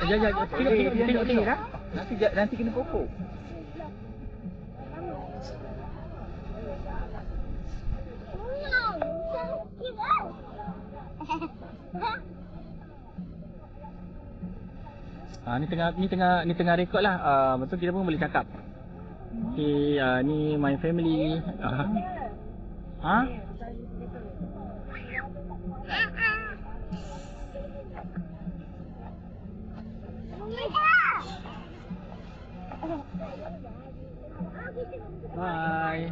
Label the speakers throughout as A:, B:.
A: Tengok dah. Nanti kena pokok. Ni tengah rekod lah. Betul kita pun boleh cakap. Okay, ni my family. Bye.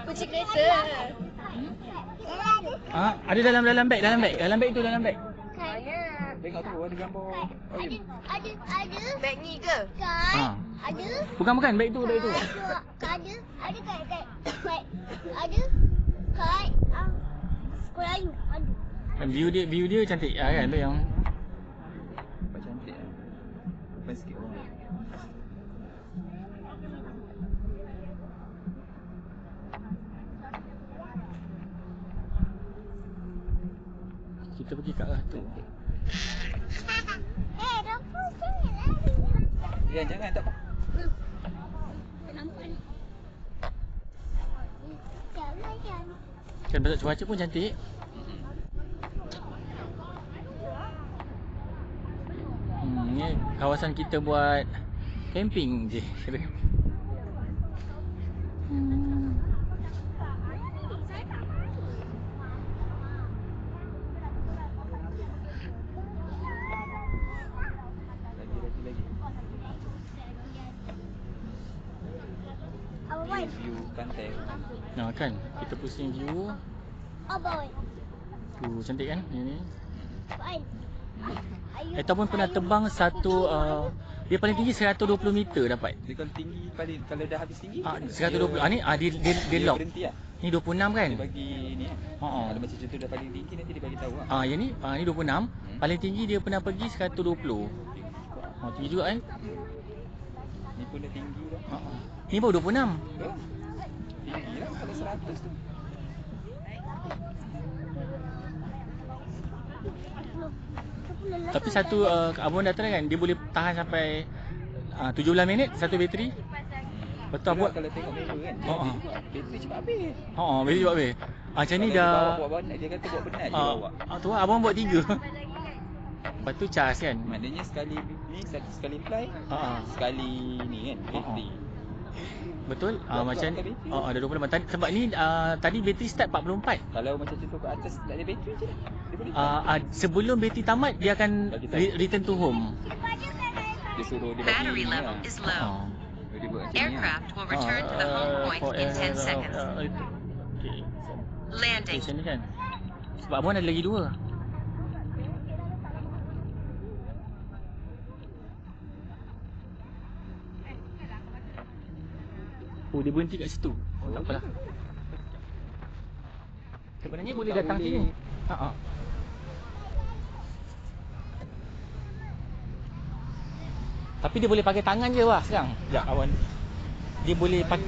B: Kucing kereta.
A: Ada dalam beg. Dalam beg tu, dalam beg. Tengok tu ada gambar.
B: Ada. Beg ni ke? Ada.
A: Bukan beg tu.
B: Ada kat sekolah you. Ada.
A: View dia cantik kan tu yang.
C: Nampak cantik lah. Depan sikit orang.
A: Kita pergi kat arah tu.
B: Rafa jangan lari.
C: Ya, jangan tak apa.
B: Nampak ni. Jangan.
A: Kan pasal cuaca pun cantik. Ni kawasan kita buat camping je.
C: Lagi.
B: Apa
C: View pantai.
A: Kan kita pusing view.
B: boy?
A: Tu cantik kan ni.
B: Boy.
A: Eta pun pernah terbang satu dia paling tinggi 120 meter dapat.
C: Dia kalau tinggi paling kalau dah habis tinggi
A: 120. Ni dia lock.
C: Berhenti lah.
A: Ni 26 kan?
C: Dia bagi ni kan. Kalau macam tu dah paling tinggi nanti dia bagi tahu lah.
A: Yang ni 26. Paling tinggi dia pernah pergi 120. Tinggi juga kan?
C: Ni pun dah tinggi dah.
A: Ni baru 26.
C: Tinggi lah kalau 100 tu.
A: Tapi satu abang dah try kan, dia boleh tahan sampai 17 minit satu bateri. Betul abang
C: kalau tengok member kan. Bateri cepat habis.
A: Bateri cepat habis. Macam ni dah
C: bawa penat, dia kata bawa penat je bawa.
A: Tu abang buat 3. Lepas tu charge kan.
C: Maknanya sekali ni sekali fly. Sekali ni kan bateri.
A: Betul? Macam ada 24 tadi, sebab ni tadi bateri start 44.
C: Kalau macam tu kat atas tak ada bateri je lah. Dia boleh
A: sebelum bateri tamat dia akan return to home.
C: Dia suruh dia bagi
D: Battery
C: ni
D: level
C: lah.
D: is low.
C: Dia buat macam ni lah.
D: Aircraft will return to the home point in 10 seconds.
A: Okay.
D: Landing.
A: Macam ni kan. Sebab abang ada lagi 2. Dia berhenti kat situ. Tak apalah. Sebenarnya boleh datang sini. Tapi dia boleh pakai tangan je lah sekarang. Sekejap awan. Dia boleh pakai